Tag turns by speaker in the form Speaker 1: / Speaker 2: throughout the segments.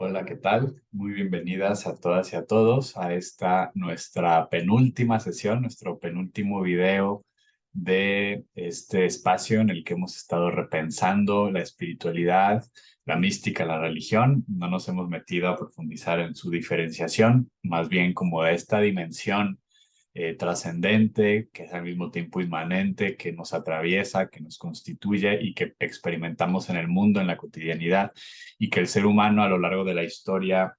Speaker 1: Hola, ¿qué tal? Muy bienvenidas a todas y a todos a esta nuestra penúltima sesión, nuestro penúltimo video de este espacio en el que hemos estado repensando la espiritualidad, la mística, la religión. No nos hemos metido a profundizar en su diferenciación, más bien como de esta dimensión trascendente, que es al mismo tiempo inmanente, que nos atraviesa, que nos constituye y que experimentamos en el mundo, en la cotidianidad, y que el ser humano a lo largo de la historia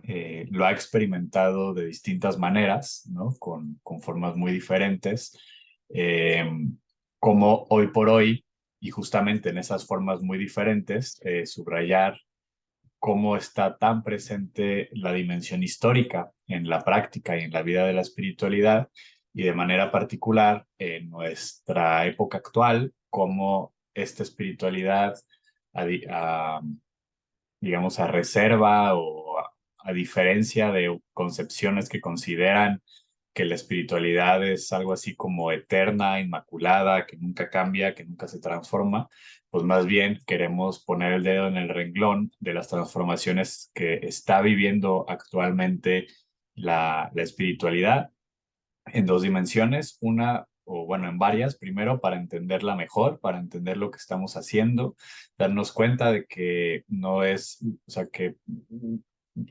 Speaker 1: lo ha experimentado de distintas maneras, ¿no? Con formas muy diferentes, eh, como hoy por hoy, y justamente en esas formas muy diferentes, subrayar cómo está tan presente la dimensión histórica en la práctica y en la vida de la espiritualidad, y de manera particular en nuestra época actual, cómo esta espiritualidad, a, digamos, a reserva o a diferencia de concepciones que consideran que la espiritualidad es algo así como eterna, inmaculada, que nunca cambia, que nunca se transforma, pues más bien queremos poner el dedo en el renglón de las transformaciones que está viviendo actualmente la espiritualidad en dos dimensiones, una, o bueno, en varias. Primero, para entenderla mejor, para entender lo que estamos haciendo, darnos cuenta de que no es, o sea, que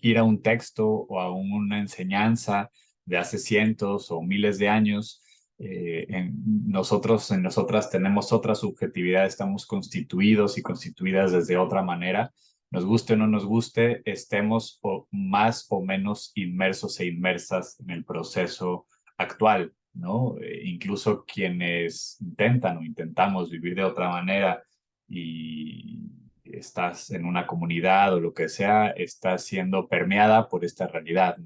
Speaker 1: ir a un texto o a una enseñanza de hace cientos o miles de años, en nosotras tenemos otra subjetividad, estamos constituidos y constituidas desde otra manera. Nos guste o no nos guste, estemos más o menos inmersos e inmersas en el proceso actual, ¿no? Incluso quienes intentan o intentamos vivir de otra manera y estás en una comunidad o lo que sea, estás siendo permeada por esta realidad,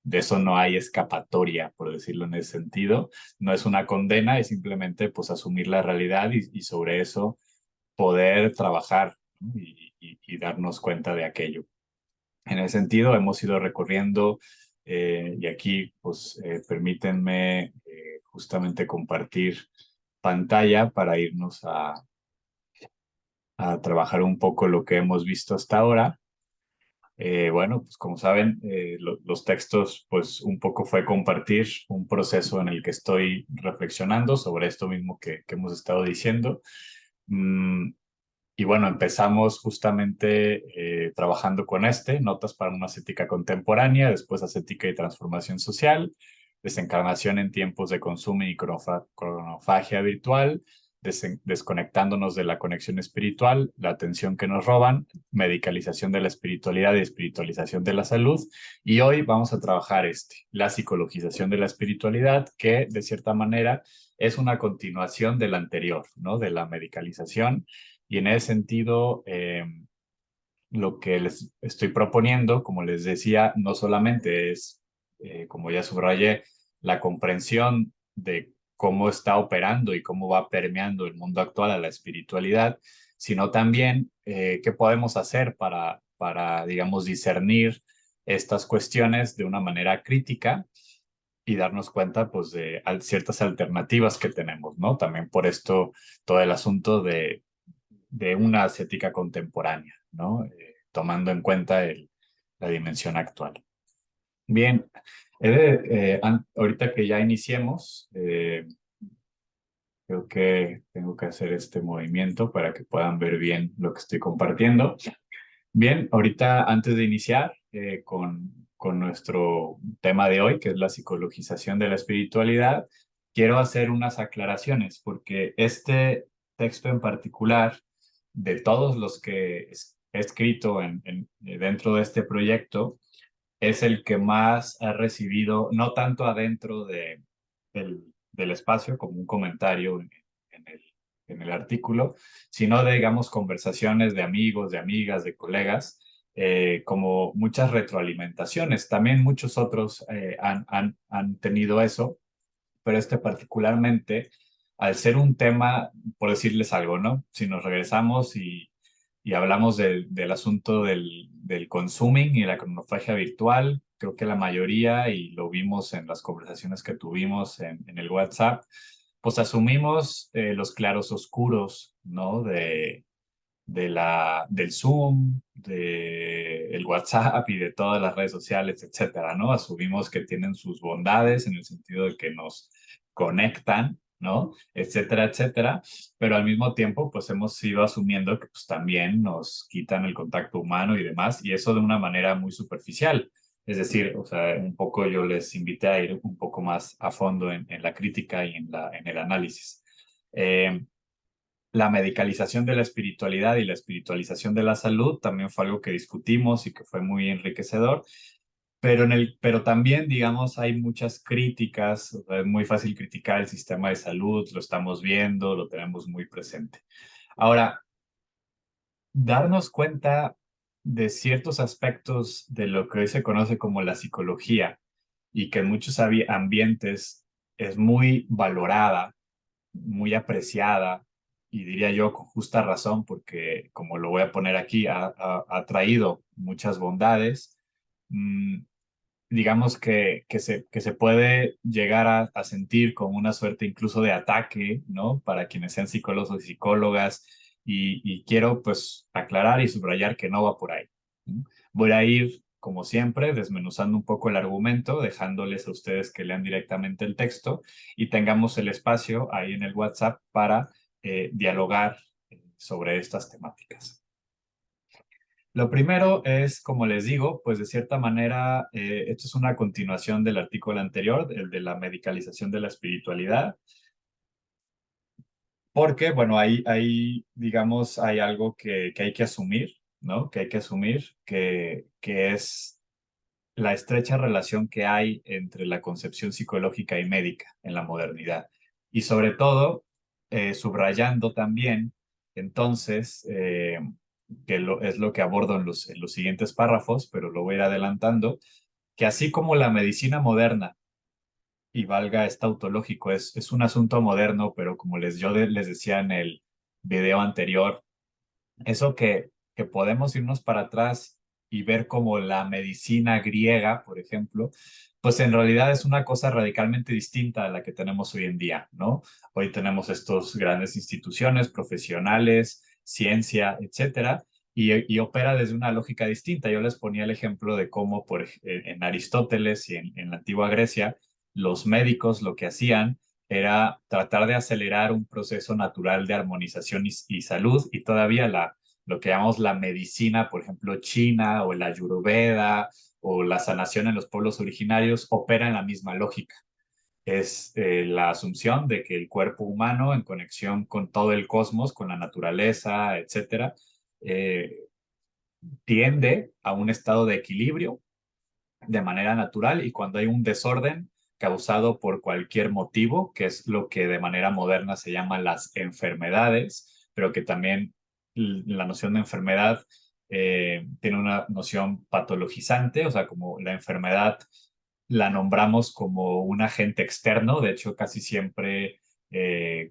Speaker 1: de eso no hay escapatoria, por decirlo en ese sentido. No es una condena, es simplemente pues asumir la realidad y sobre eso poder trabajar, ¿no? Y darnos cuenta de aquello. En ese sentido, hemos ido recorriendo y aquí, pues, permítanme justamente compartir pantalla para irnos a trabajar un poco lo que hemos visto hasta ahora. Bueno, pues como saben, los textos, pues un poco fue compartir un proceso en el que estoy reflexionando sobre esto mismo que hemos estado diciendo. Mm, y bueno, empezamos justamente trabajando con Notas para una ascética contemporánea, después ascética y transformación social, desencarnación en tiempos de consumo y cronofagia virtual, desconectándonos de la conexión espiritual, la atención que nos roban, medicalización de la espiritualidad y espiritualización de la salud. Y hoy vamos a trabajar la psicologización de la espiritualidad, que de cierta manera es una continuación de la anterior, ¿no? De la medicalización, y en ese sentido, lo que les estoy proponiendo, como les decía, no solamente es, como ya subrayé, la comprensión de cómo está operando y cómo va permeando el mundo actual a la espiritualidad, sino también qué podemos hacer para, digamos, discernir estas cuestiones de una manera crítica y darnos cuenta, pues, de ciertas alternativas que tenemos, ¿no? También por esto, todo el asunto de una ascética contemporánea, ¿no? Tomando en cuenta la dimensión actual. Bien, ahorita que ya iniciemos, creo que tengo que hacer este movimiento para que puedan ver bien lo que estoy compartiendo. Bien, ahorita antes de iniciar con nuestro tema de hoy, que es la psicologización de la espiritualidad, quiero hacer unas aclaraciones, porque este texto en particular, de todos los que he escrito dentro de este proyecto, es el que más ha recibido, no tanto adentro del espacio como un comentario en el, en el artículo, sino de, digamos, conversaciones de amigos, de amigas, de colegas, como muchas retroalimentaciones. También muchos otros han tenido eso, pero este particularmente, al ser un tema, por decirles algo, ¿no? Si nos regresamos y hablamos del asunto del consuming y la cronofagia virtual, creo que la mayoría, y lo vimos en las conversaciones que tuvimos en el WhatsApp, pues asumimos los claros oscuros, ¿no? del Zoom, del WhatsApp y de todas las redes sociales, etcétera, ¿no? Asumimos que tienen sus bondades en el sentido de que nos conectan, ¿no? Etcétera, etcétera, pero al mismo tiempo, pues hemos ido asumiendo que pues también nos quitan el contacto humano y demás, y eso de una manera muy superficial. Es decir, o sea, un poco yo les invité a ir un poco más a fondo en la crítica y en el análisis. Eh, la medicalización de la espiritualidad y la espiritualización de la salud también fue algo que discutimos y que fue muy enriquecedor, pero también, digamos, hay muchas críticas, o sea, es muy fácil criticar el sistema de salud, lo estamos viendo, lo tenemos muy presente. Ahora, darnos cuenta de ciertos aspectos de lo que hoy se conoce como la psicología y que en muchos ambientes es muy valorada, muy apreciada y diría yo con justa razón porque, como lo voy a poner aquí, ha traído muchas bondades. Mm, digamos que se puede llegar a sentir como una suerte incluso de ataque, ¿no? Para quienes sean psicólogos y psicólogas. Y quiero pues aclarar y subrayar que no va por ahí. ¿No? Voy a ir, como siempre, desmenuzando un poco el argumento, dejándoles a ustedes que lean directamente el texto y tengamos el espacio ahí en el WhatsApp para dialogar sobre estas temáticas. Lo primero es, como les digo, pues de cierta manera, esto es una continuación del artículo anterior, el de la medicalización de la espiritualidad, porque, bueno, digamos, hay algo que hay que asumir, ¿no? Que hay que asumir, que es la estrecha relación que hay entre la concepción psicológica y médica en la modernidad. Y sobre todo, subrayando también, entonces, es lo que abordo en los siguientes párrafos, pero lo voy a ir adelantando, que así como la medicina moderna, y valga, es tautológico, es un asunto moderno, pero como les decía en el video anterior, eso que podemos irnos para atrás y ver como la medicina griega, por ejemplo, pues en realidad es una cosa radicalmente distinta a la que tenemos hoy en día, ¿no? Hoy tenemos estos grandes instituciones profesionales, ciencia, etcétera, y opera desde una lógica distinta. Yo les ponía el ejemplo de cómo en Aristóteles y en la antigua Grecia, los médicos lo que hacían era tratar de acelerar un proceso natural de armonización y salud, y todavía lo que llamamos la medicina, por ejemplo, china o la ayurveda o la sanación en los pueblos originarios, opera en la misma lógica. Es la asunción de que el cuerpo humano, en conexión con todo el cosmos, con la naturaleza, etcétera, eh, tiende a un estado de equilibrio de manera natural, y cuando hay un desorden causado por cualquier motivo, que es lo que de manera moderna se llama las enfermedades, pero que también la noción de enfermedad tiene una noción patologizante, o sea, como la enfermedad la nombramos como un agente externo, de hecho casi siempre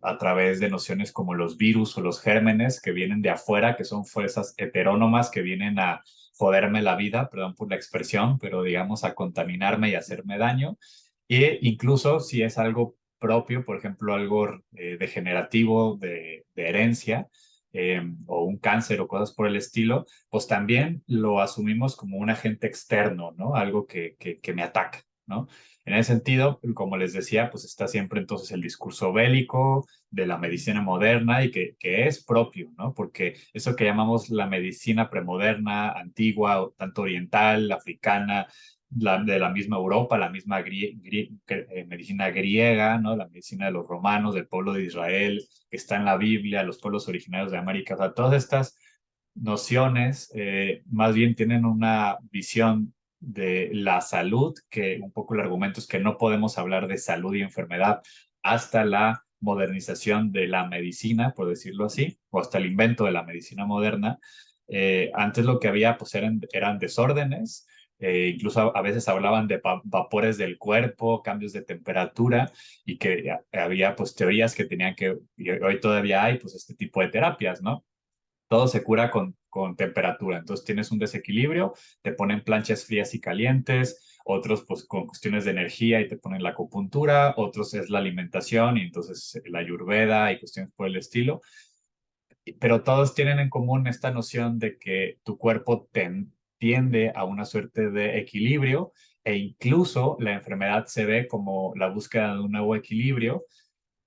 Speaker 1: a través de nociones como los virus o los gérmenes que vienen de afuera, que son fuerzas heterónomas que vienen a joderme la vida, perdón por la expresión, pero digamos a contaminarme y hacerme daño. E incluso si es algo propio, por ejemplo, algo degenerativo de herencia, o un cáncer o cosas por el estilo, pues también lo asumimos como un agente externo, ¿no? Algo que me ataca, ¿no? En ese sentido, como les decía, pues está siempre entonces el discurso bélico de la medicina moderna y que es propio, ¿no? Porque eso que llamamos la medicina premoderna, antigua, tanto oriental, africana, de la misma Europa, la misma medicina griega, ¿no? La medicina de los romanos, del pueblo de Israel, que está en la Biblia, los pueblos originarios de América, o sea, todas estas nociones más bien tienen una visión de la salud, que un poco el argumento es que no podemos hablar de salud y enfermedad hasta la modernización de la medicina, por decirlo así, o hasta el invento de la medicina moderna. Antes lo que había pues eran desórdenes, incluso a veces hablaban de vapores del cuerpo, cambios de temperatura, y que había pues teorías que tenían y hoy todavía hay pues este tipo de terapias, ¿no? Todo se cura con temperatura. Entonces tienes un desequilibrio, te ponen planchas frías y calientes, otros pues con cuestiones de energía y te ponen la acupuntura, otros es la alimentación y entonces la ayurveda y cuestiones por el estilo. pero todos tienen en común esta noción de que tu cuerpo tiende a una suerte de equilibrio e incluso la enfermedad se ve como la búsqueda de un nuevo equilibrio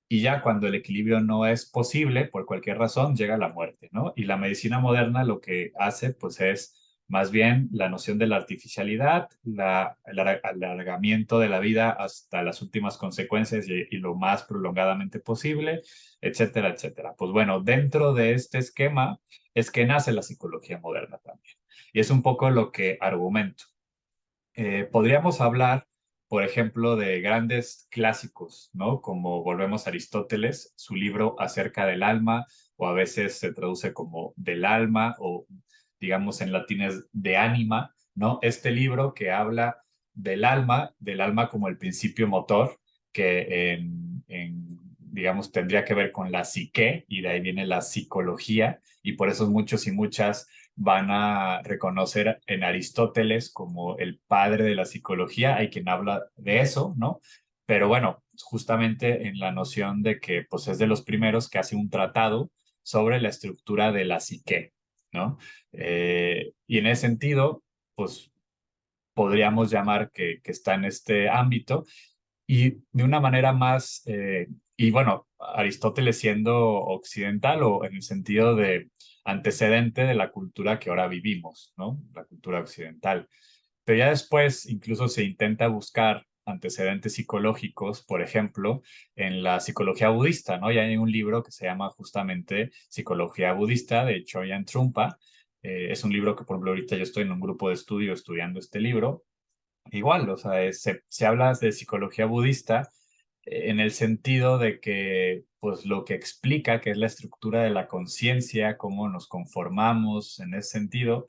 Speaker 1: y ya cuando el equilibrio no es posible, por cualquier razón, llega la muerte, ¿no? Y la medicina moderna lo que hace, pues, es más bien la noción de la artificialidad, el alargamiento de la vida hasta las últimas consecuencias y lo más prolongadamente posible, etcétera, etcétera. Pues bueno, dentro de este esquema es que nace la psicología moderna también. Y es un poco lo que argumento. Podríamos hablar, por ejemplo, de grandes clásicos, ¿no? Como volvemos a Aristóteles, su libro acerca del alma, o a veces se traduce como del alma, o digamos en latín es de ánima, ¿no? Este libro que habla del alma como el principio motor, que digamos, tendría que ver con la psique, y de ahí viene la psicología, y por eso muchos y muchas van a reconocer en Aristóteles como el padre de la psicología, hay quien habla de eso, ¿no? Pero bueno, justamente en la noción de que pues es de los primeros que hace un tratado sobre la estructura de la psique, ¿no? Y en ese sentido, pues podríamos llamar que está en este ámbito y de una manera más, y bueno, Aristóteles siendo occidental o en el sentido de antecedente de la cultura que ahora vivimos, ¿no? La cultura occidental. Pero ya después incluso se intenta buscar antecedentes psicológicos, por ejemplo, en la psicología budista, ¿no? Ya hay un libro que se llama justamente Psicología Budista de Chogyam Trungpa. Es un libro que, por ejemplo, ahorita yo estoy en un grupo de estudio estudiando este libro. Igual, o sea, se habla de psicología budista en el sentido de que, pues, lo que explica que es la estructura de la conciencia, cómo nos conformamos en ese sentido,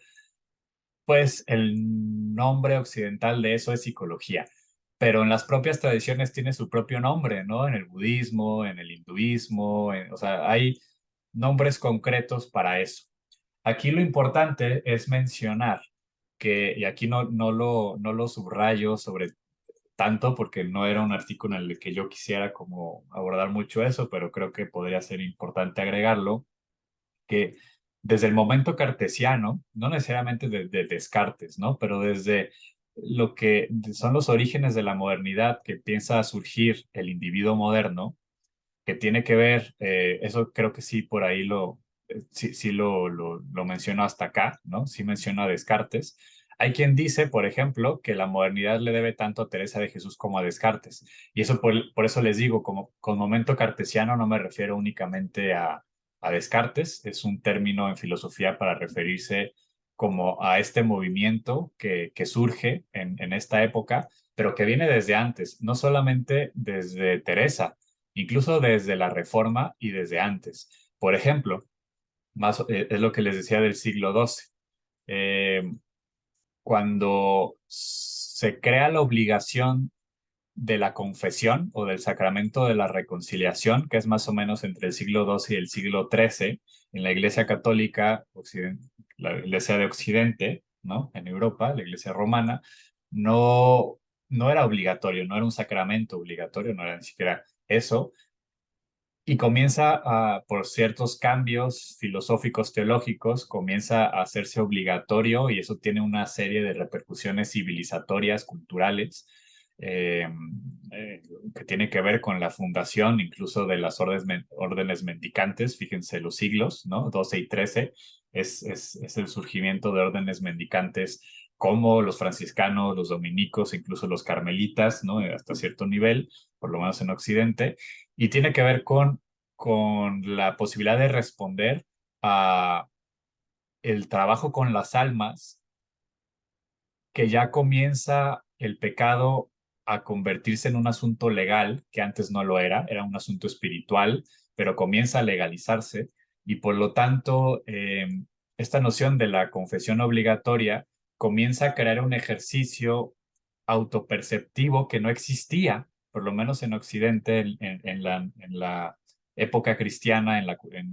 Speaker 1: pues el nombre occidental de eso es psicología, pero en las propias tradiciones tiene su propio nombre, ¿no? En el budismo, en el hinduismo, o sea, hay nombres concretos para eso. Aquí lo importante es mencionar que, y aquí no lo subrayo sobre tanto porque no era un artículo en el que yo quisiera como abordar mucho eso, pero creo que podría ser importante agregarlo, que desde el momento cartesiano, no necesariamente de Descartes, ¿no? Pero desde lo que son los orígenes de la modernidad que piensa a surgir el individuo moderno, que tiene que ver, eso creo que sí, por ahí sí lo menciono hasta acá, ¿no? Sí menciona a Descartes. Hay quien dice, por ejemplo, que la modernidad le debe tanto a Teresa de Jesús como a Descartes. Y eso por eso les digo, como con momento cartesiano no me refiero únicamente a Descartes, es un término en filosofía para referirse como a este movimiento que surge en esta época, pero que viene desde antes, no solamente desde Teresa, incluso desde la Reforma y desde antes. Por ejemplo, es lo que les decía del siglo XII. Eh, Cuando se crea la obligación de la confesión o del sacramento de la reconciliación, que es más o menos entre el siglo XII y el siglo XIII, en la Iglesia Católica, la Iglesia de Occidente, ¿no? En Europa, la Iglesia romana, no, no era obligatorio, no era un sacramento obligatorio, no era ni siquiera eso, y comienza por ciertos cambios filosóficos teológicos, comienza a hacerse obligatorio y eso tiene una serie de repercusiones civilizatorias, culturales, eh, eh, que tiene que ver con la fundación incluso de las órdenes mendicantes, fíjense los siglos, ¿no? 12 y 13 es el surgimiento de órdenes mendicantes como los franciscanos, los dominicos, incluso los carmelitas, ¿no? Hasta cierto nivel, por lo menos en Occidente, y tiene que ver con la posibilidad de responder a el trabajo con las almas, que ya comienza el pecado a convertirse en un asunto legal, que antes no lo era un asunto espiritual, pero comienza a legalizarse y por lo tanto esta noción de la confesión obligatoria comienza a crear un ejercicio autoperceptivo que no existía, por lo menos en Occidente, en la época cristiana, en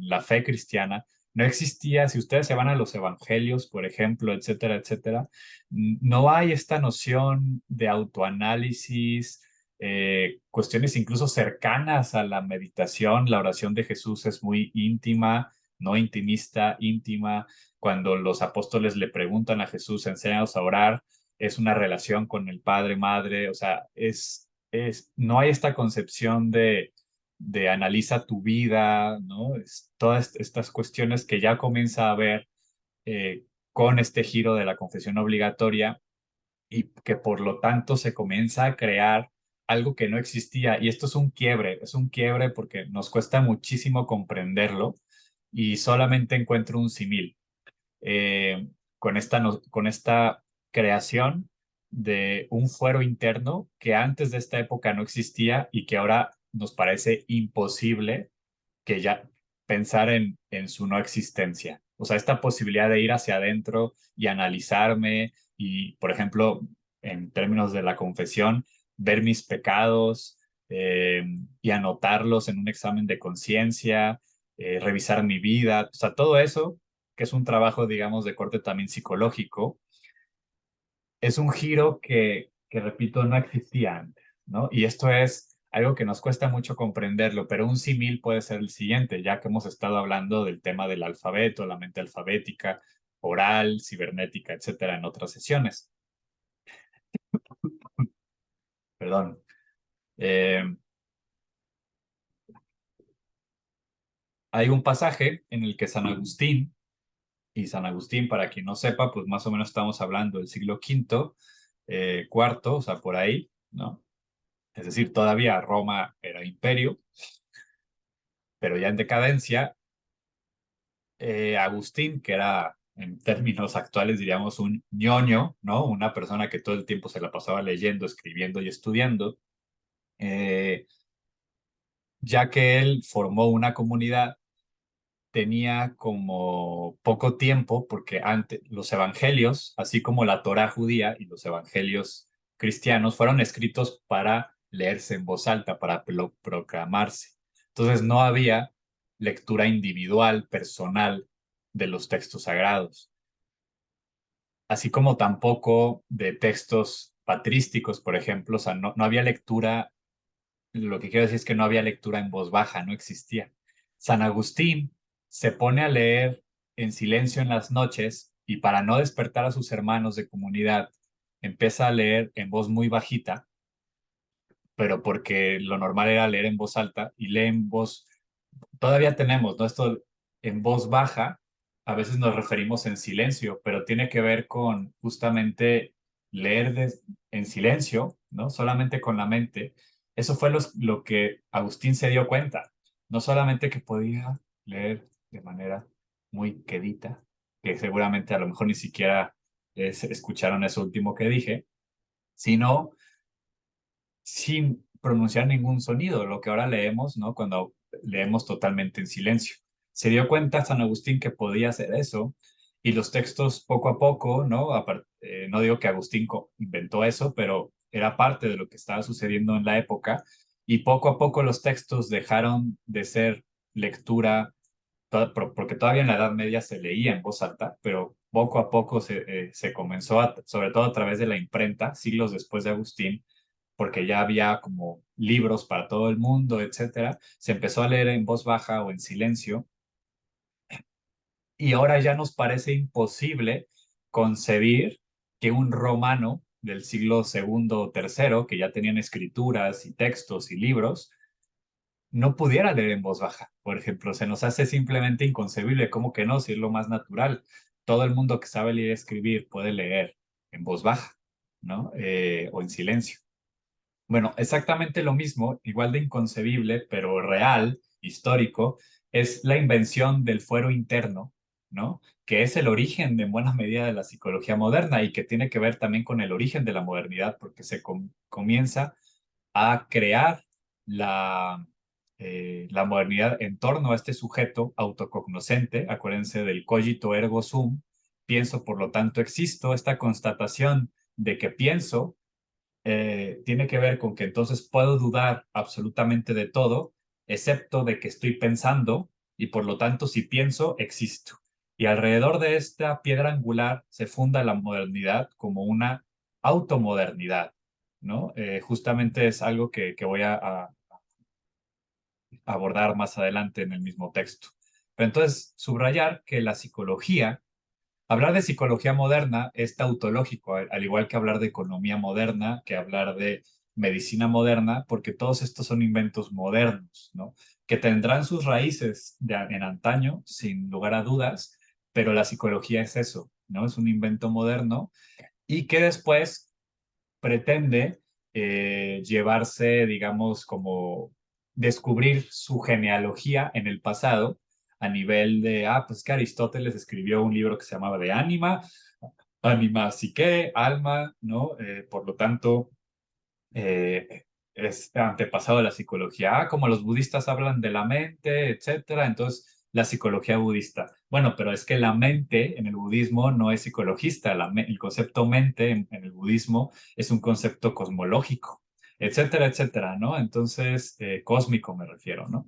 Speaker 1: la fe cristiana, no existía. Si ustedes se van a los evangelios, por ejemplo, etcétera, etcétera, no hay esta noción de autoanálisis, cuestiones incluso cercanas a la meditación. La oración de Jesús es muy íntima, no intimista, íntima. Cuando los apóstoles le preguntan a Jesús, enséñanos a orar, es una relación con el padre, madre, o sea, no hay esta concepción de analiza tu vida, ¿no? Todas estas cuestiones que ya comienza a ver con este giro de la confesión obligatoria y que por lo tanto se comienza a crear algo que no existía. Y esto es un quiebre porque nos cuesta muchísimo comprenderlo y solamente encuentro un símil con con esta creación de un fuero interno que antes de esta época no existía y que ahora nos parece imposible que ya pensar en su no existencia. O sea, esta posibilidad de ir hacia adentro y analizarme y, por ejemplo, en términos de la confesión, ver mis pecados eh, y anotarlos en un examen de conciencia, revisar mi vida, o sea, todo eso, que es un trabajo, digamos, de corte también psicológico, es un giro que, repito, no existía antes, ¿no? Y esto es algo que nos cuesta mucho comprenderlo, pero un símil puede ser el siguiente, ya que hemos estado hablando del tema del alfabeto, la mente alfabética, oral, cibernética, etcétera, en otras sesiones. Perdón. Eh, Hay un pasaje en el que San Agustín, y San Agustín, para quien no sepa, pues más o menos estamos hablando del siglo quinto, cuarto, o sea, por ahí, ¿no? Es decir, todavía Roma era imperio, pero ya en decadencia, Agustín, que era en términos actuales diríamos un ñoño, ¿no? Una persona que todo el tiempo se la pasaba leyendo, escribiendo y estudiando, eh, ya que él formó una comunidad, tenía como poco tiempo, porque antes los evangelios, así como la Torá judía y los evangelios cristianos, fueron escritos para leerse en voz alta, para proclamarse. Entonces no había lectura individual, personal de los textos sagrados, así como tampoco de textos patrísticos, por ejemplo, o sea, no había lectura, lo que quiero decir es que no había lectura en voz baja, no existía. San Agustín se pone a leer en silencio en las noches y para no despertar a sus hermanos de comunidad, empieza a leer en voz muy bajita, pero porque lo normal era leer en voz alta y lee en voz, todavía tenemos, ¿no? Esto en voz baja, a veces nos referimos en silencio, pero tiene que ver con justamente leer en silencio, ¿no? Solamente con la mente. Eso fue lo que Agustín se dio cuenta. No solamente que podía leer de manera muy quedita, que seguramente a lo mejor ni siquiera escucharon eso último que dije, sino sin pronunciar ningún sonido, lo que ahora leemos, ¿no? Cuando leemos totalmente en silencio. Se dio cuenta San Agustín que podía hacer eso y los textos poco a poco, ¿no? No digo que Agustín inventó eso, pero era parte de lo que estaba sucediendo en la época y poco a poco los textos dejaron de ser lectura, porque todavía en la Edad Media se leía en voz alta, pero poco a poco se comenzó, sobre todo a través de la imprenta, siglos después de Agustín, porque ya había como libros para todo el mundo, etcétera, se empezó a leer en voz baja o en silencio y ahora ya nos parece imposible concebir que un romano del siglo segundo o tercero, que ya tenían escrituras y textos y libros, no pudiera leer en voz baja. Por ejemplo, se nos hace simplemente inconcebible, ¿cómo que no? Si es lo más natural. Todo el mundo que sabe leer y escribir puede leer en voz baja, ¿no? O en silencio. Bueno, exactamente lo mismo, igual de inconcebible, pero real, histórico, es la invención del fuero interno, ¿no? Que es el origen de buena medida de la psicología moderna y que tiene que ver también con el origen de la modernidad, porque se comienza a crear la, la modernidad en torno a este sujeto autocognoscente. Acuérdense del cogito ergo sum, pienso, por lo tanto existo, esta constatación de que pienso tiene que ver con que entonces puedo dudar absolutamente de todo, excepto de que estoy pensando y por lo tanto si pienso, existo. Y alrededor de esta piedra angular se funda la modernidad como una automodernidad, ¿no? Justamente es algo que voy a abordar más adelante en el mismo texto. Pero entonces, subrayar que la psicología, hablar de psicología moderna es tautológico, al igual que hablar de economía moderna, que hablar de medicina moderna, porque todos estos son inventos modernos, ¿no? Que tendrán sus raíces en antaño, sin lugar a dudas, pero la psicología es eso, ¿no? Es un invento moderno y que después pretende llevarse, digamos, como descubrir su genealogía en el pasado a nivel de, pues que Aristóteles escribió un libro que se llamaba de ánima, ánima, psique, alma, ¿no? Por lo tanto, es antepasado de la psicología. Como los budistas hablan de la mente, etcétera, entonces la psicología budista. Bueno, pero es que la mente en el budismo no es psicologista. El concepto mente en el budismo es un concepto cosmológico, etcétera, etcétera, ¿no? Entonces, cósmico me refiero, ¿no?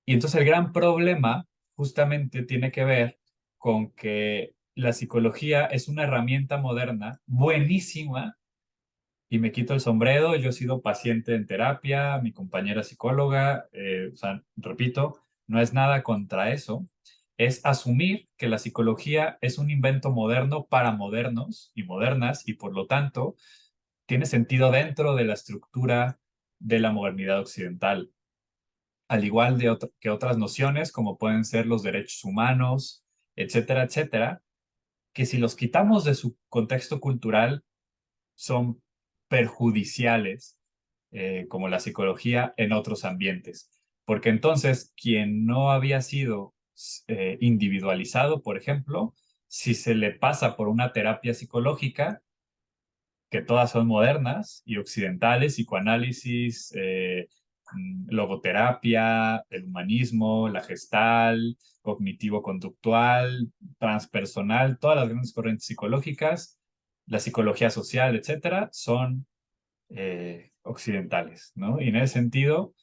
Speaker 1: Y entonces el gran problema justamente tiene que ver con que la psicología es una herramienta moderna buenísima y me quito el sombrero. Yo he sido paciente en terapia, mi compañera psicóloga, o sea, repito, no es nada contra eso. Es asumir que la psicología es un invento moderno para modernos y modernas y por lo tanto tiene sentido dentro de la estructura de la modernidad occidental, al igual que otras nociones como pueden ser los derechos humanos, etcétera, etcétera, que si los quitamos de su contexto cultural son perjudiciales, como la psicología, en otros ambientes. Porque entonces, quien no había sido individualizado, por ejemplo, si se le pasa por una terapia psicológica, que todas son modernas y occidentales, psicoanálisis, logoterapia, el humanismo, la gestal, cognitivo-conductual, transpersonal, todas las grandes corrientes psicológicas, la psicología social, etcétera, son occidentales, ¿no? Y en ese sentido,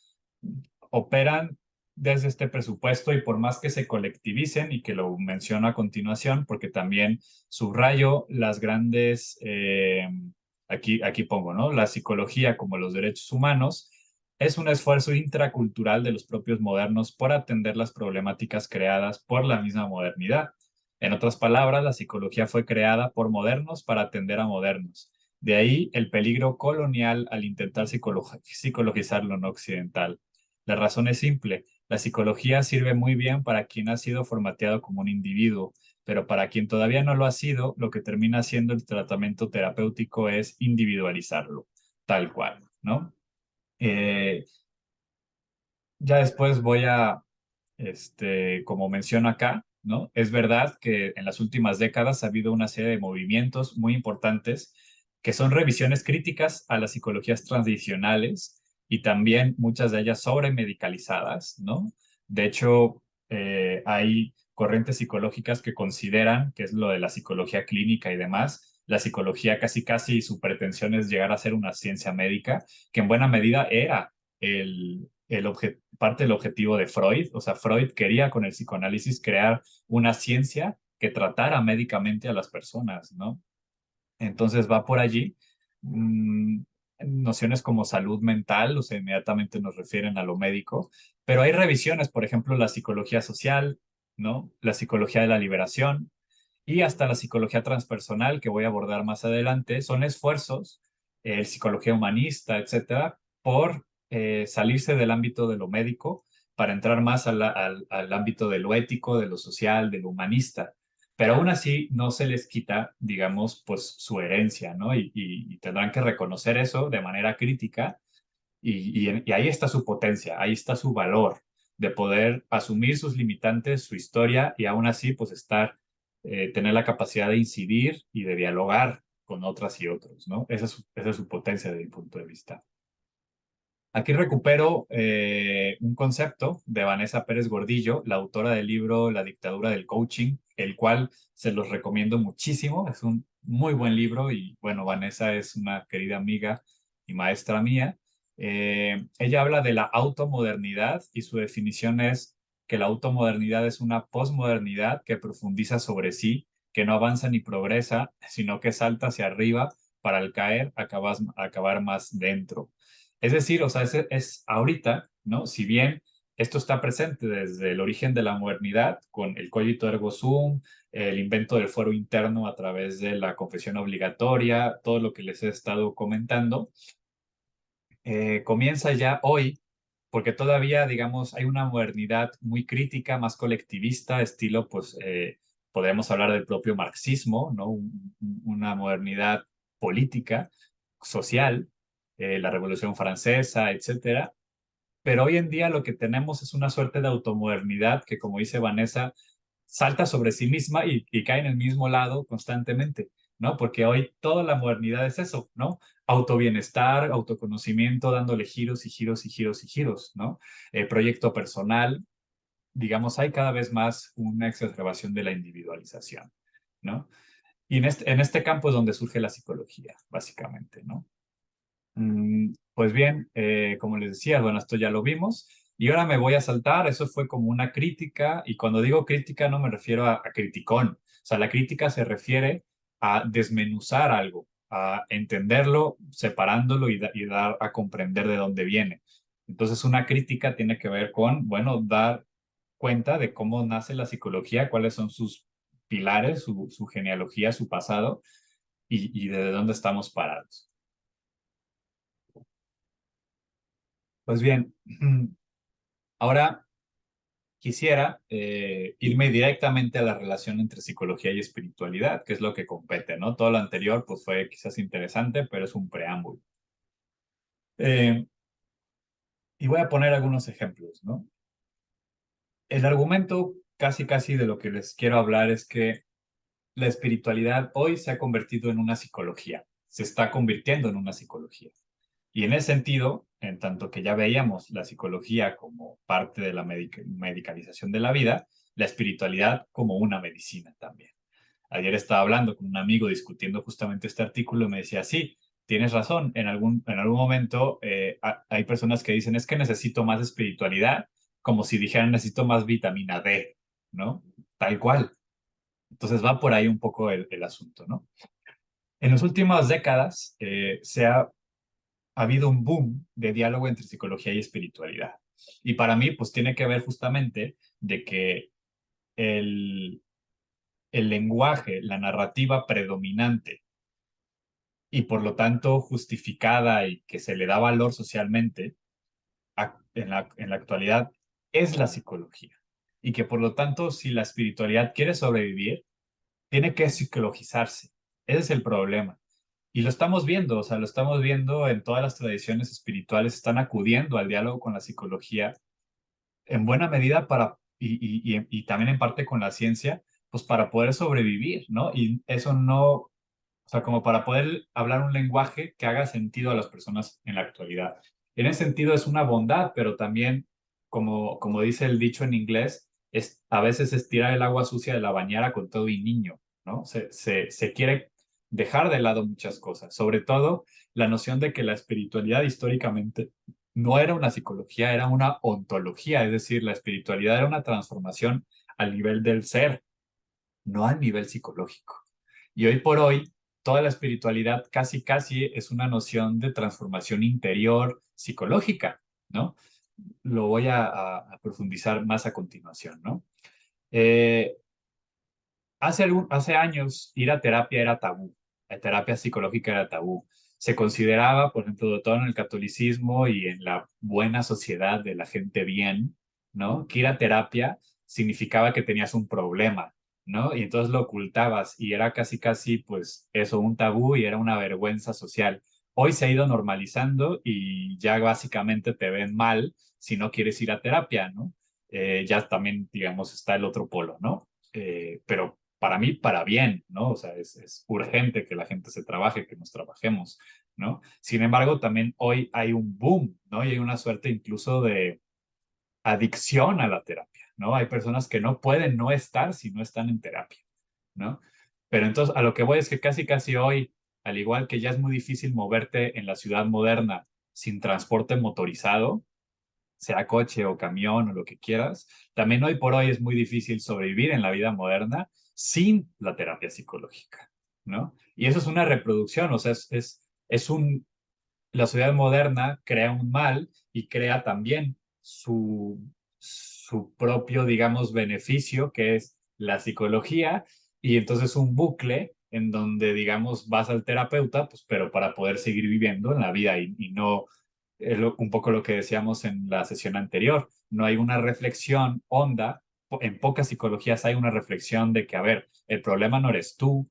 Speaker 1: operan desde este presupuesto y por más que se colectivicen, y que lo menciono a continuación, porque también subrayo las grandes, aquí pongo, ¿no? La psicología como los derechos humanos es un esfuerzo intracultural de los propios modernos por atender las problemáticas creadas por la misma modernidad. En otras palabras, la psicología fue creada por modernos para atender a modernos. De ahí el peligro colonial al intentar psicologizar lo no occidental. La razón es simple. La psicología sirve muy bien para quien ha sido formateado como un individuo, pero para quien todavía no lo ha sido, lo que termina haciendo el tratamiento terapéutico es individualizarlo, tal cual, ¿no? Eh, ya después voy a, como menciono acá, ¿no? Es verdad que en las últimas décadas ha habido una serie de movimientos muy importantes que son revisiones críticas a las psicologías tradicionales y también muchas de ellas sobremedicalizadas, ¿no? De hecho, hay corrientes psicológicas que consideran, que es lo de la psicología clínica y demás, la psicología casi casi su pretensión es llegar a ser una ciencia médica, que en buena medida era parte del objetivo de Freud. O sea, Freud quería con el psicoanálisis crear una ciencia que tratara médicamente a las personas, ¿no? Entonces va por allí. Mm, Nociones como salud mental, o sea, inmediatamente nos refieren a lo médico, pero hay revisiones, por ejemplo, la psicología social, ¿no? La psicología de la liberación y hasta la psicología transpersonal, que voy a abordar más adelante, son esfuerzos, psicología humanista, etcétera, por salirse del ámbito de lo médico para entrar más al ámbito de lo ético, de lo social, de lo humanista. Pero aún así no se les quita, digamos, pues su herencia, ¿no? Y tendrán que reconocer eso de manera crítica y ahí está su potencia, ahí está su valor de poder asumir sus limitantes, su historia y aún así pues tener la capacidad de incidir y de dialogar con otras y otros, ¿no? Esa es su potencia desde mi punto de vista. Aquí recupero un concepto de Vanessa Pérez Gordillo, la autora del libro La dictadura del coaching, el cual se los recomiendo muchísimo. Es un muy buen libro y bueno, Vanessa es una querida amiga y maestra mía. Ella habla de la automodernidad y su definición es que la automodernidad es una posmodernidad que profundiza sobre sí, que no avanza ni progresa, sino que salta hacia arriba para al caer acabar más dentro. Es decir, o sea, es ahorita, ¿no? Si bien Esto está presente desde el origen de la modernidad, con el cogito ergo sum, el invento del fuero interno a través de la confesión obligatoria, todo lo que les he estado comentando. Comienza ya hoy, porque todavía, digamos, hay una modernidad muy crítica, más colectivista, estilo, pues, podemos hablar del propio marxismo, ¿no? Una modernidad política, social, la Revolución Francesa, etcétera. Pero hoy en día lo que tenemos es una suerte de automodernidad que, como dice Vanessa, salta sobre sí misma y cae en el mismo lado constantemente, ¿no? Porque hoy toda la modernidad es eso, ¿no? Autobienestar, autoconocimiento, dándole giros y giros y giros y giros, ¿no? Proyecto personal, digamos, hay cada vez más una exacerbación de la individualización, ¿no? Y en este campo es donde surge la psicología, básicamente, ¿no? Pues bien, como les decía, bueno, esto ya lo vimos y ahora me voy a saltar, eso fue como una crítica y cuando digo crítica no me refiero a criticón, o sea, la crítica se refiere a desmenuzar algo, a entenderlo, separándolo y dar a comprender de dónde viene. Entonces, una crítica tiene que ver con, bueno, dar cuenta de cómo nace la psicología, cuáles son sus pilares, su genealogía, su pasado y de dónde estamos parados. Pues bien, ahora quisiera irme directamente a la relación entre psicología y espiritualidad, que es lo que compete, ¿no? Todo lo anterior, pues fue quizás interesante, pero es un preámbulo. Eh, y voy a poner algunos ejemplos, ¿no? El argumento casi de lo que les quiero hablar es que la espiritualidad hoy se ha convertido en una psicología, se está convirtiendo en una psicología. Y en ese sentido, en tanto que ya veíamos la psicología como parte de la medicalización de la vida, la espiritualidad como una medicina también. Ayer estaba hablando con un amigo discutiendo justamente este artículo y me decía, sí, tienes razón, en algún momento hay personas que dicen, es que necesito más espiritualidad, como si dijeran, necesito más vitamina D, ¿no? Tal cual. Entonces va por ahí un poco el asunto, ¿no? En las últimas décadas ha habido un boom de diálogo entre psicología y espiritualidad. Y para mí, pues tiene que ver justamente de que el, el lenguaje, la narrativa predominante y por lo tanto justificada y que se le da valor socialmente en la actualidad es la psicología. Y que por lo tanto, si la espiritualidad quiere sobrevivir, tiene que psicologizarse. Ese es el problema. Y lo estamos viendo, o sea, lo estamos viendo en todas las tradiciones espirituales, están acudiendo al diálogo con la psicología en buena medida y también en parte con la ciencia, pues para poder sobrevivir, ¿no? Y eso no, o sea, como para poder hablar un lenguaje que haga sentido a las personas en la actualidad. En ese sentido es una bondad, pero también, como dice el dicho en inglés, a veces es tirar el agua sucia de la bañera con todo y niño, ¿no? Se quiere dejar de lado muchas cosas, sobre todo la noción de que la espiritualidad históricamente no era una psicología, era una ontología, es decir, la espiritualidad era una transformación al nivel del ser, no al nivel psicológico. Y hoy por hoy, toda la espiritualidad casi es una noción de transformación interior psicológica, ¿no? Lo voy a profundizar más a continuación, ¿no? Eh, hace años ir a terapia era tabú, la terapia psicológica era tabú. Se consideraba, por ejemplo, todo en el catolicismo y en la buena sociedad de la gente bien, ¿no? Que ir a terapia significaba que tenías un problema, ¿no? Y entonces lo ocultabas y era casi, pues eso, un tabú y era una vergüenza social. Hoy se ha ido normalizando y ya básicamente te ven mal si no quieres ir a terapia, ¿no? Ya también, digamos, está el otro polo, ¿no? Pero para mí, para bien, ¿no? O sea, es urgente que la gente se trabaje, que nos trabajemos, ¿no? Sin embargo, también hoy hay un boom, ¿no? Y hay una suerte incluso de adicción a la terapia, ¿no? Hay personas que no pueden no estar si no están en terapia, ¿no? Pero entonces, a lo que voy es que casi hoy, al igual que ya es muy difícil moverte en la ciudad moderna sin transporte motorizado, sea coche o camión o lo que quieras, también hoy por hoy es muy difícil sobrevivir en la vida moderna sin la terapia psicológica, ¿no? Y eso es una reproducción, o sea, la sociedad moderna crea un mal y crea también su propio, digamos, beneficio, que es la psicología, y entonces un bucle en donde, digamos, vas al terapeuta, pues, pero para poder seguir viviendo en la vida y no, un poco lo que decíamos en la sesión anterior, no hay una reflexión honda, en pocas psicologías hay una reflexión de que, a ver, el problema no eres tú,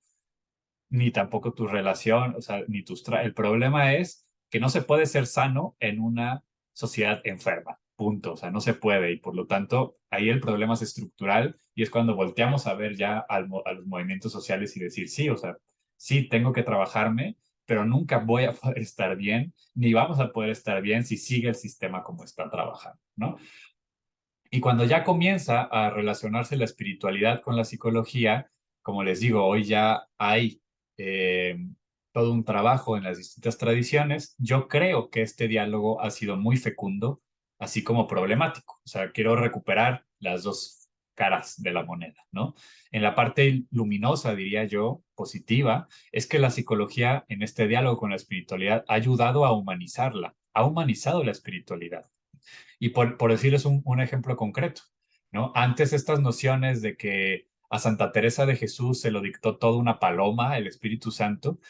Speaker 1: ni tampoco tu relación, o sea, ni el problema es que no se puede ser sano en una sociedad enferma, punto, o sea, no se puede y por lo tanto ahí el problema es estructural y es cuando volteamos a ver ya a los movimientos sociales y decir, sí, o sea, sí, tengo que trabajarme, pero nunca voy a poder estar bien, ni vamos a poder estar bien si sigue el sistema como está trabajando, ¿no? Y cuando ya comienza a relacionarse la espiritualidad con la psicología, como les digo, hoy ya hay eh, todo un trabajo en las distintas tradiciones. Yo creo que este diálogo ha sido muy fecundo, así como problemático. O sea, quiero recuperar las dos caras de la moneda, ¿no? En la parte luminosa, diría yo, positiva, es que la psicología en este diálogo con la espiritualidad ha ayudado a humanizarla, ha humanizado la espiritualidad. Y por decirles un ejemplo concreto, ¿no? Antes estas nociones de que a Santa Teresa de Jesús se lo dictó toda una paloma, el Espíritu Santo,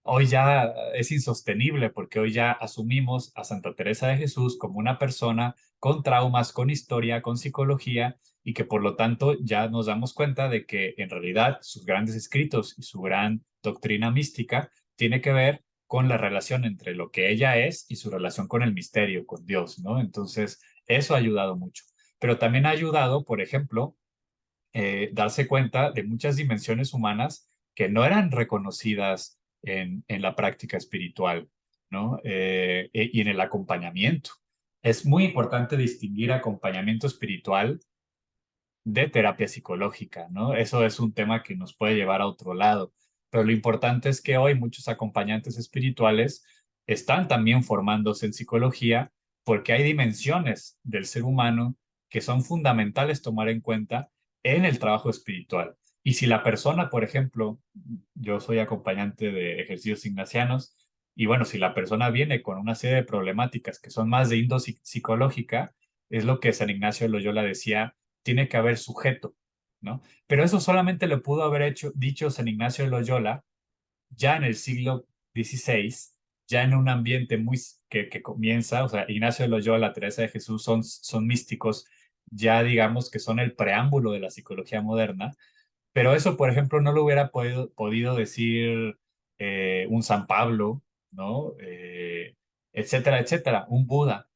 Speaker 1: hoy ya es insostenible porque hoy ya asumimos a Santa Teresa de Jesús como una persona con traumas, con historia, con psicología y que por lo tanto ya nos damos cuenta de que en realidad sus grandes escritos y su gran doctrina mística tiene que ver con la relación entre lo que ella es y su relación con el misterio, con Dios, ¿no? Entonces, eso ha ayudado mucho. Pero también ha ayudado, por ejemplo, darse cuenta de muchas dimensiones humanas que no eran reconocidas en la práctica espiritual, ¿no? Y en el acompañamiento. Es muy importante distinguir acompañamiento espiritual de terapia psicológica, ¿no? Eso es un tema que nos puede llevar a otro lado, pero lo importante es que hoy muchos acompañantes espirituales están también formándose en psicología porque hay dimensiones del ser humano que son fundamentales tomar en cuenta en el trabajo espiritual. Y si la persona, por ejemplo, yo soy acompañante de ejercicios ignacianos, y bueno, si la persona viene con una serie de problemáticas que son más de índole psicológica, es lo que San Ignacio de Loyola decía, tiene que haber sujeto, ¿no? Pero eso solamente lo pudo haber dicho San Ignacio de Loyola ya en el siglo XVI, ya en un ambiente muy que comienza, o sea, Ignacio de Loyola, Teresa de Jesús son místicos, ya digamos que son el preámbulo de la psicología moderna, pero eso, por ejemplo, no lo hubiera podido decir un San Pablo, ¿no? Etcétera, etcétera, un Buda.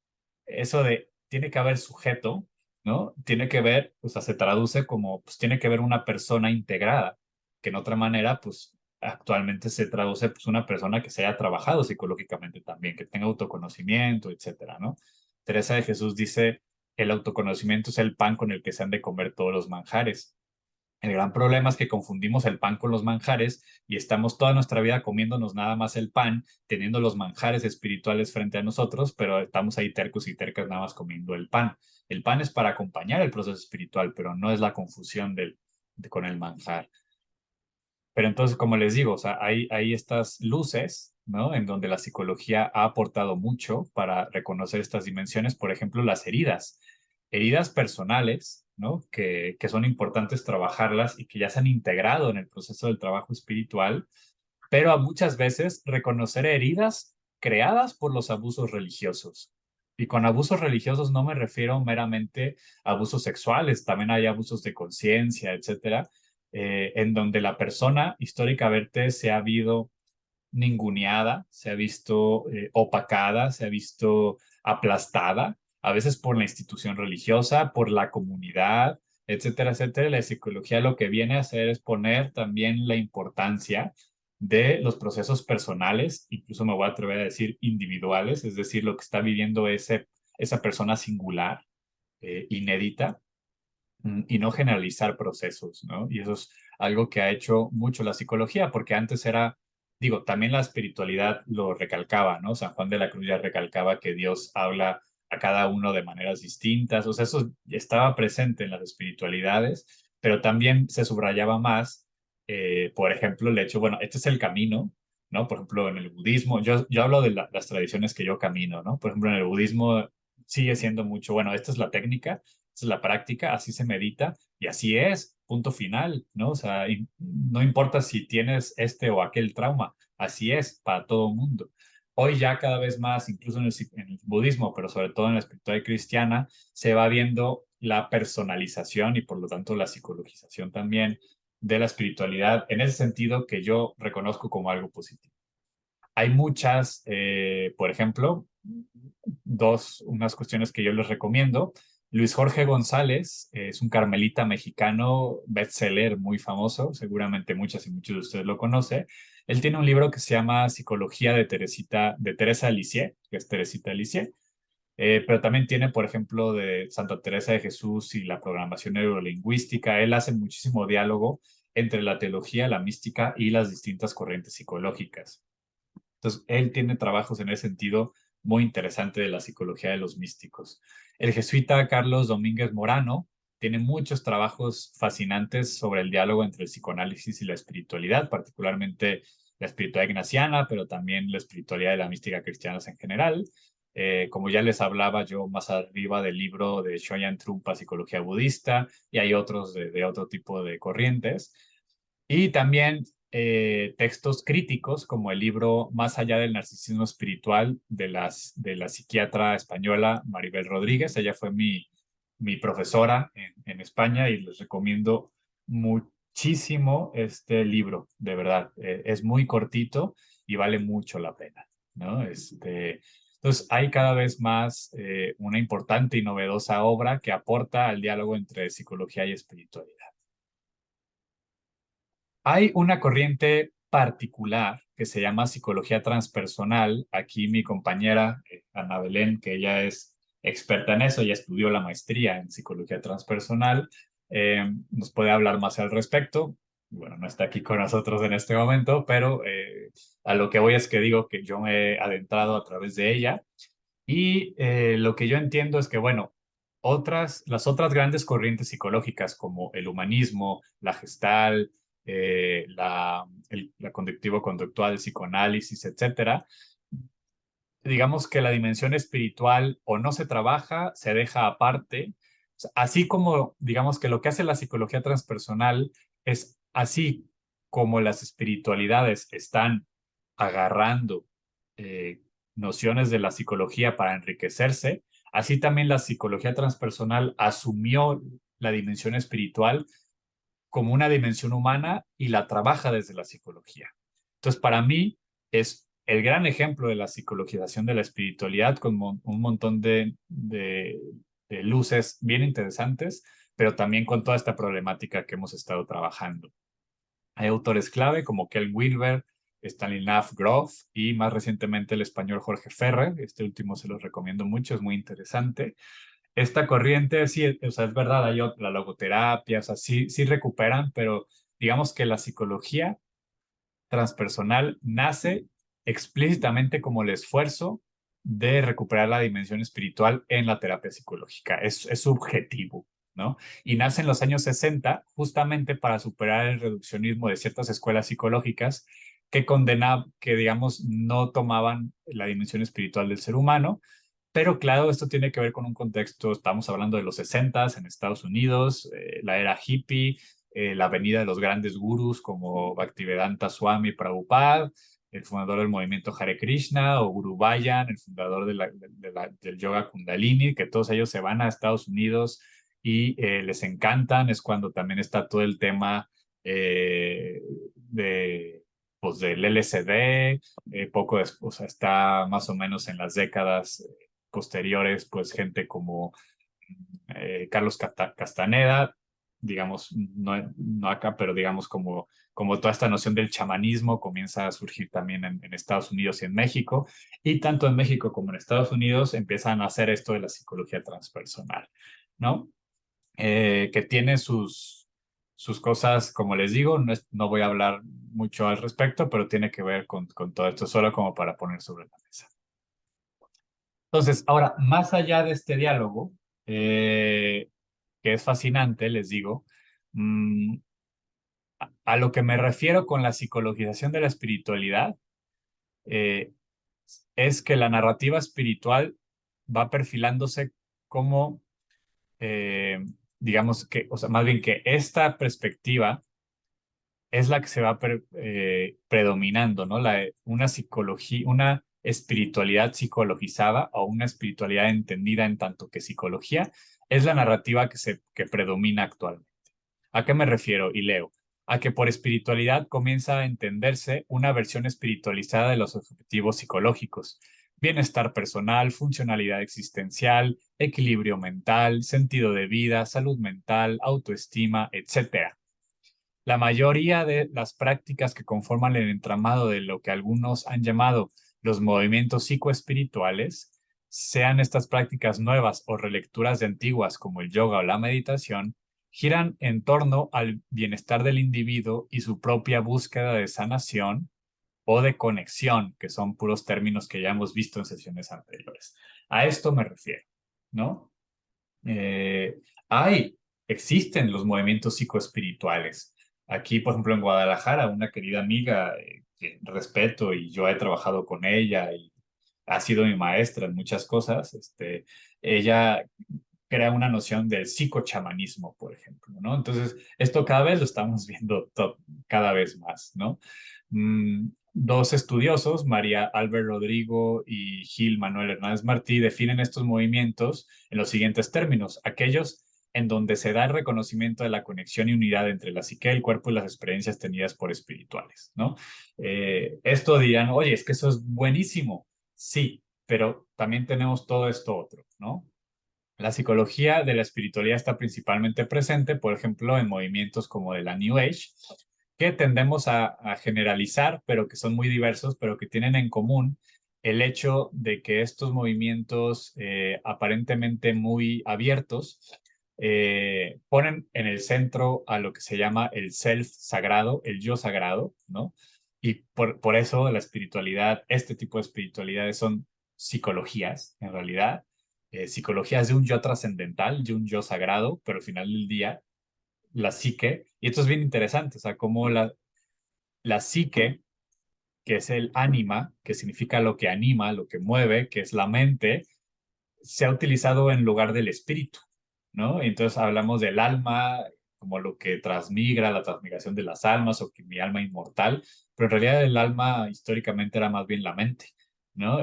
Speaker 1: Eso de tiene que haber sujeto, ¿no? Tiene que ver, o sea, se traduce como, pues tiene que ver una persona integrada, que en otra manera, pues actualmente se traduce, pues una persona que se haya trabajado psicológicamente también, que tenga autoconocimiento, etcétera, ¿no? Teresa de Jesús dice, el autoconocimiento es el pan con el que se han de comer todos los manjares. El gran problema es que confundimos el pan con los manjares y estamos toda nuestra vida comiéndonos nada más el pan, teniendo los manjares espirituales frente a nosotros, pero estamos ahí tercos y tercas nada más comiendo el pan. El pan es para acompañar el proceso espiritual, pero no es la confusión con el manjar. Pero entonces, como les digo, o sea, hay estas luces, ¿no? En donde la psicología ha aportado mucho para reconocer estas dimensiones, por ejemplo, las heridas, heridas personales, ¿no? Que son importantes trabajarlas y que ya se han integrado en el proceso del trabajo espiritual, pero a muchas veces reconocer heridas creadas por los abusos religiosos. Y con abusos religiosos no me refiero meramente a abusos sexuales, también hay abusos de conciencia, etcétera, en donde la persona históricamente se ha visto ninguneada, se ha visto opacada, se ha visto aplastada, a veces por la institución religiosa, por la comunidad, etcétera, etcétera. La psicología lo que viene a hacer es poner también la importancia de los procesos personales, incluso me voy a atrever a decir individuales, es decir, lo que está viviendo esa persona singular, inédita, y no generalizar procesos, ¿no? Y eso es algo que ha hecho mucho la psicología, porque antes era, digo, también la espiritualidad lo recalcaba, ¿no? San Juan de la Cruz ya recalcaba que Dios habla a cada uno de maneras distintas, o sea, eso estaba presente en las espiritualidades, pero también se subrayaba más, por ejemplo, el hecho, bueno, este es el camino, ¿no? Por ejemplo, en el budismo, yo hablo de las tradiciones que yo camino, ¿no? Por ejemplo, en el budismo sigue siendo mucho, bueno, esta es la técnica, esta es la práctica, así se medita y así es, punto final, ¿no? O sea, no importa si tienes este o aquel trauma, así es para todo el mundo. Hoy ya cada vez más, incluso en el budismo, pero sobre todo en la espiritualidad cristiana, se va viendo la personalización y por lo tanto la psicologización también de la espiritualidad, en ese sentido que yo reconozco como algo positivo. Hay muchas, por ejemplo, unas cuestiones que yo les recomiendo. Luis Jorge González es un carmelita mexicano, bestseller muy famoso, seguramente muchas y muchos de ustedes lo conocen. Él tiene un libro que se llama Psicología de Teresa Lisieux, que es Teresita Lisieux, pero también tiene, por ejemplo, de Santa Teresa de Jesús y la programación neurolingüística. Él hace muchísimo diálogo entre la teología, la mística y las distintas corrientes psicológicas. Entonces, él tiene trabajos en ese sentido muy interesante de la psicología de los místicos. El jesuita Carlos Domínguez Morano tiene muchos trabajos fascinantes sobre el diálogo entre el psicoanálisis y la espiritualidad, particularmente la espiritualidad ignaciana, pero también la espiritualidad de la mística cristiana en general. Como ya les hablaba yo más arriba del libro de Shoyan Trungpa, Psicología Budista, y hay otros de otro tipo de corrientes. Y también textos críticos, como el libro Más allá del narcisismo espiritual de la psiquiatra española Maribel Rodríguez. Ella fue mi profesora en España y les recomiendo muchísimo este libro, de verdad. Es muy cortito y vale mucho la pena, ¿no? Entonces, hay cada vez más una importante y novedosa obra que aporta al diálogo entre psicología y espiritualidad. Hay una corriente particular que se llama psicología transpersonal. Aquí mi compañera Ana Belén, que ella es experta en eso, ella estudió la maestría en psicología transpersonal, nos puede hablar más al respecto. Bueno, no está aquí con nosotros en este momento, pero a lo que voy es que digo que yo me he adentrado a través de ella y lo que yo entiendo es que, bueno, las otras grandes corrientes psicológicas como el humanismo, la gestal, la conductivo-conductual, el psicoanálisis, etcétera, digamos que la dimensión espiritual o no se trabaja, se deja aparte, así como digamos que lo que hace la psicología transpersonal es así como las espiritualidades están agarrando eh, nociones de la psicología para enriquecerse, así también la psicología transpersonal asumió la dimensión espiritual como una dimensión humana y la trabaja desde la psicología. Entonces, para mí es el gran ejemplo de la psicologización de la espiritualidad con un montón de luces bien interesantes, pero también con toda esta problemática que hemos estado trabajando. Hay autores clave como Ken Wilber, Stanislav Grof y más recientemente el español Jorge Ferrer. Este último se los recomiendo mucho, es muy interesante. Esta corriente, sí, o sea, es verdad, la logoterapia, o sea, sí, sí recuperan, pero digamos que la psicología transpersonal nace explícitamente como el esfuerzo de recuperar la dimensión espiritual en la terapia psicológica. Es subjetivo, ¿no? Y nace en los años 60 justamente para superar el reduccionismo de ciertas escuelas psicológicas que condenaban, que digamos no tomaban la dimensión espiritual del ser humano, pero claro, esto tiene que ver con un contexto, estamos hablando de los 60 en Estados Unidos, la era hippie, la venida de los grandes gurús como Bhaktivedanta Swami Prabhupada, el fundador del movimiento Hare Krishna, o Guru Vayan, el fundador del yoga Kundalini, que todos ellos se van a Estados Unidos y les encantan. Es cuando también está todo el tema eh, de, pues, del LSD, o sea, está más o menos en las décadas posteriores, pues gente como Carlos Castaneda, digamos, no acá, pero digamos como toda esta noción del chamanismo comienza a surgir también en Estados Unidos y en México, y tanto en México como en Estados Unidos empiezan a hacer esto de la psicología transpersonal, ¿no? Que tiene sus cosas, como les digo, no voy a hablar mucho al respecto, pero tiene que ver con todo esto, solo como para poner sobre la mesa. Entonces, ahora, más allá de este diálogo, eh, que es fascinante, les digo, mm, a lo que me refiero con la psicologización de la espiritualidad, eh, es que la narrativa espiritual va perfilándose como, eh, digamos que, o sea, más bien que esta perspectiva es la que se va predominando, ¿no? Una psicología, una espiritualidad psicologizada o una espiritualidad entendida en tanto que psicología es la narrativa que predomina actualmente. ¿A qué me refiero? Y leo. A que por espiritualidad comienza a entenderse una versión espiritualizada de los objetivos psicológicos: bienestar personal, funcionalidad existencial, equilibrio mental, sentido de vida, salud mental, autoestima, etcétera. La mayoría de las prácticas que conforman el entramado de lo que algunos han llamado los movimientos psicoespirituales, sean estas prácticas nuevas o relecturas de antiguas como el yoga o la meditación, giran en torno al bienestar del individuo y su propia búsqueda de sanación o de conexión, que son puros términos que ya hemos visto en sesiones anteriores. A esto me refiero, ¿no? Eh, hay, existen los movimientos psicoespirituales. Aquí, por ejemplo, en Guadalajara, una querida amiga que respeto y yo he trabajado con ella y ha sido mi maestra en muchas cosas, ella crea una noción del psicochamanismo, por ejemplo, ¿no? Entonces, esto cada vez lo estamos viendo cada vez más, ¿no? Dos estudiosos, María Albert Rodrigo y Gil Manuel Hernández Martí, definen estos movimientos en los siguientes términos: aquellos en donde se da el reconocimiento de la conexión y unidad entre la psique, el cuerpo y las experiencias tenidas por espirituales, ¿no? Esto dirán, oye, es que eso es buenísimo. Sí, pero también tenemos todo esto otro, ¿no? La psicología de la espiritualidad está principalmente presente, por ejemplo, en movimientos como de la New Age, que tendemos a generalizar, pero que son muy diversos, pero que tienen en común el hecho de que estos movimientos aparentemente muy abiertos ponen en el centro a lo que se llama el self sagrado, el yo sagrado, ¿no? Y por eso la espiritualidad, este tipo de espiritualidades son psicologías, en realidad, psicologías de un yo trascendental, de un yo sagrado, pero al final del día, la psique, y esto es bien interesante, o sea, cómo la psique, que es el ánima, que significa lo que anima, lo que mueve, que es la mente, se ha utilizado en lugar del espíritu, ¿no? Entonces hablamos del alma como lo que transmigra, la transmigración de las almas o que mi alma inmortal, pero en realidad el alma históricamente era más bien la mente, ¿no?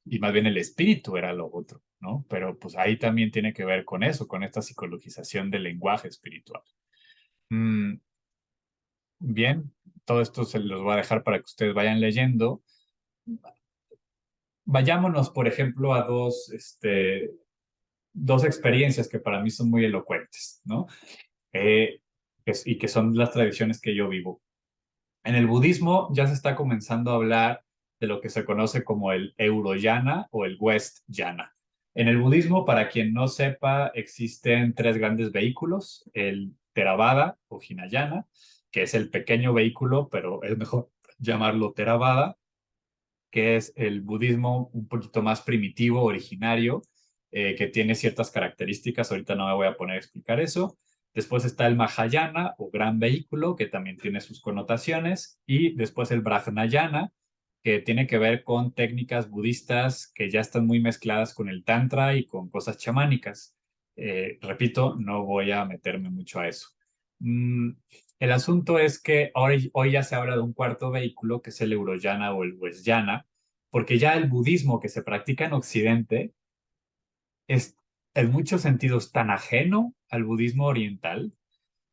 Speaker 1: Y más bien el espíritu era lo otro, ¿no? Pero pues ahí también tiene que ver con eso, con esta psicologización del lenguaje espiritual. Mm, bien, todo esto se los voy a dejar para que ustedes vayan leyendo. Vayámonos, por ejemplo, a dos experiencias que para mí son muy elocuentes, ¿no? Eh, y que son las tradiciones que yo vivo. En el budismo ya se está comenzando a hablar de lo que se conoce como el Euroyana o el West Yana. En el budismo, para quien no sepa, existen tres grandes vehículos: el Theravada o Hinayana, que es el pequeño vehículo, pero es mejor llamarlo Theravada, que es el budismo un poquito más primitivo, originario, que tiene ciertas características. Ahorita no me voy a poner a explicar eso. Después está el Mahayana o gran vehículo, que también tiene sus connotaciones. Y después el Brahmayana, que tiene que ver con técnicas budistas que ya están muy mezcladas con el Tantra y con cosas chamánicas. Repito, no voy a meterme mucho a eso. Mm, el asunto es que hoy ya se habla de un cuarto vehículo, que es el Euroyana o el Westyana, porque ya el budismo que se practica en Occidente es en muchos sentidos tan ajeno al budismo oriental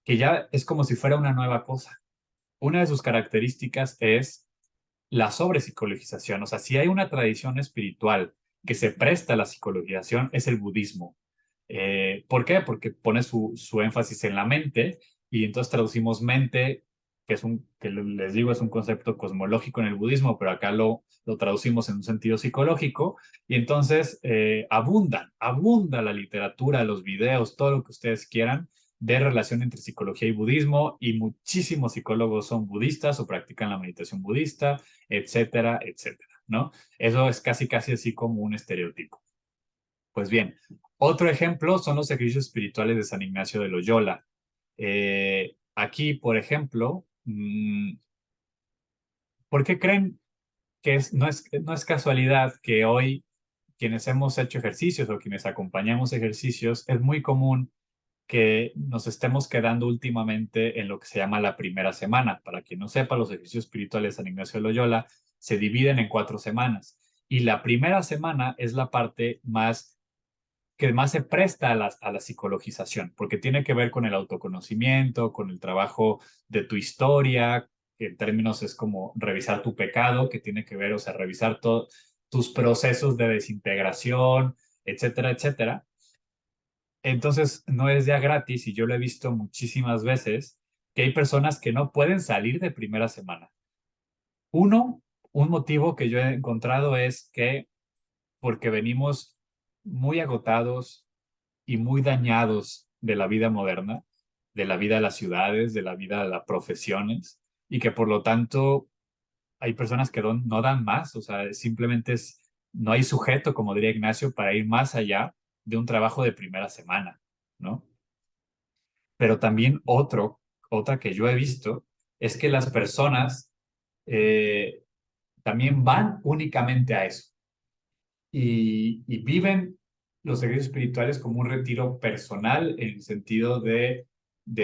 Speaker 1: que ya es como si fuera una nueva cosa. Una de sus características es la sobrepsicologización. O sea, si hay una tradición espiritual que se presta a la psicologización, es el budismo. ¿Por qué? Porque pone su énfasis en la mente, y entonces traducimos mente, que les digo, es un concepto cosmológico en el budismo, pero acá lo traducimos en un sentido psicológico, y entonces abunda la literatura, los videos, todo lo que ustedes quieran de relación entre psicología y budismo, y muchísimos psicólogos son budistas o practican la meditación budista, etcétera, etcétera, ¿no? Eso es casi, casi así como un estereotipo. Pues bien, otro ejemplo son los ejercicios espirituales de San Ignacio de Loyola. Aquí, por ejemplo, ¿por qué creen que no es casualidad que hoy quienes hemos hecho ejercicios o quienes acompañamos ejercicios, es muy común que nos estemos quedando últimamente en lo que se llama la primera semana. Para quien no sepa, los ejercicios espirituales de San Ignacio de Loyola se dividen en 4 semanas. Y la primera semana es la parte más que más se presta a la psicologización, porque tiene que ver con el autoconocimiento, con el trabajo de tu historia, que en términos es como revisar tu pecado, que tiene que ver, o sea, revisar todos tus procesos de desintegración, etcétera, etcétera. Entonces, no es ya gratis y yo lo he visto muchísimas veces que hay personas que no pueden salir de primera semana. Uno, un motivo que yo he encontrado es que porque venimos muy agotados y muy dañados de la vida moderna, de la vida de las ciudades, de la vida de las profesiones, y que por lo tanto hay personas que no dan más, o sea, simplemente no hay sujeto, como diría Ignacio, para ir más allá de un trabajo de primera semana, ¿no? Pero también otra que yo he visto es que las personas eh, también van únicamente a eso y viven los ejercicios espirituales como un retiro personal en el sentido de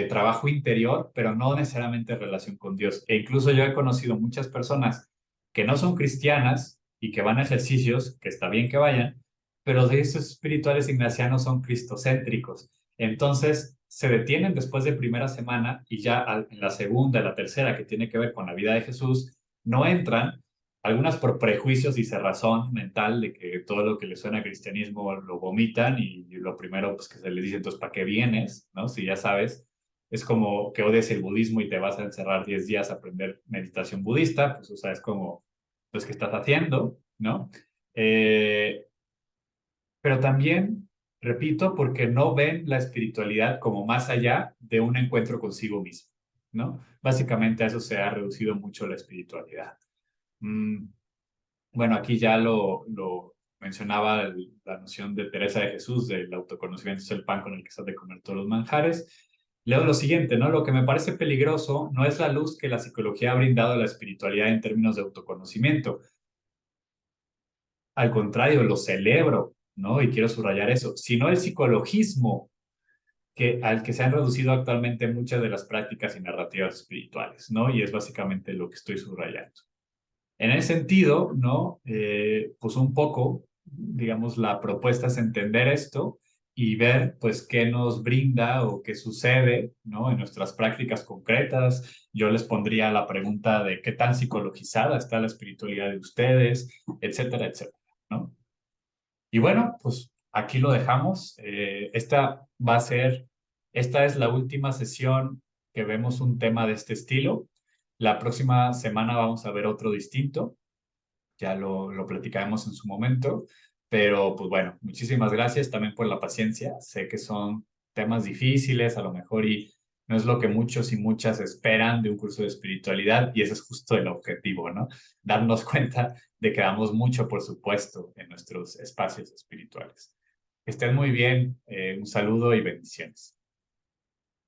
Speaker 1: trabajo interior, pero no necesariamente en relación con Dios. E incluso yo he conocido muchas personas que no son cristianas y que van a ejercicios, que está bien que vayan, pero los ejercicios espirituales ignacianos son cristocéntricos. Entonces, se detienen después de primera semana y ya en la segunda, la tercera, que tiene que ver con la vida de Jesús, no entran algunas por prejuicios y cerrazón mental de que todo lo que le suena a cristianismo lo vomitan y lo primero pues que se les dice, entonces, ¿para qué vienes? ¿No? Si ya sabes, es como que odies el budismo y te vas a encerrar 10 días a aprender meditación budista, pues o sea, es como, pues, ¿qué estás haciendo? ¿No? Eh, pero también, repito, porque no ven la espiritualidad como más allá de un encuentro consigo mismo, ¿no? Básicamente a eso se ha reducido mucho la espiritualidad. Mm, bueno, aquí ya lo mencionaba la noción de Teresa de Jesús, del autoconocimiento es el pan con el que se ha de comer todos los manjares. Leo lo siguiente, ¿no? Lo que me parece peligroso no es la luz que la psicología ha brindado a la espiritualidad en términos de autoconocimiento. Al contrario, lo celebro, ¿no? Y quiero subrayar eso, sino el psicologismo al que se han reducido actualmente muchas de las prácticas y narrativas espirituales, ¿no? Y es básicamente lo que estoy subrayando. En ese sentido, ¿no? Pues un poco, digamos, la propuesta es entender esto y ver, pues, qué nos brinda o qué sucede, ¿no? En nuestras prácticas concretas. Yo les pondría la pregunta de qué tan psicologizada está la espiritualidad de ustedes, etcétera, etcétera, ¿no? Y bueno, pues aquí lo dejamos. Esta es la última sesión que vemos un tema de este estilo. La próxima semana vamos a ver otro distinto, ya lo platicaremos en su momento, pero pues bueno, muchísimas gracias también por la paciencia. Sé que son temas difíciles a lo mejor y no es lo que muchos y muchas esperan de un curso de espiritualidad y ese es justo el objetivo, ¿no? Darnos cuenta de que damos mucho, por supuesto, en nuestros espacios espirituales. Que estén muy bien, un saludo y bendiciones.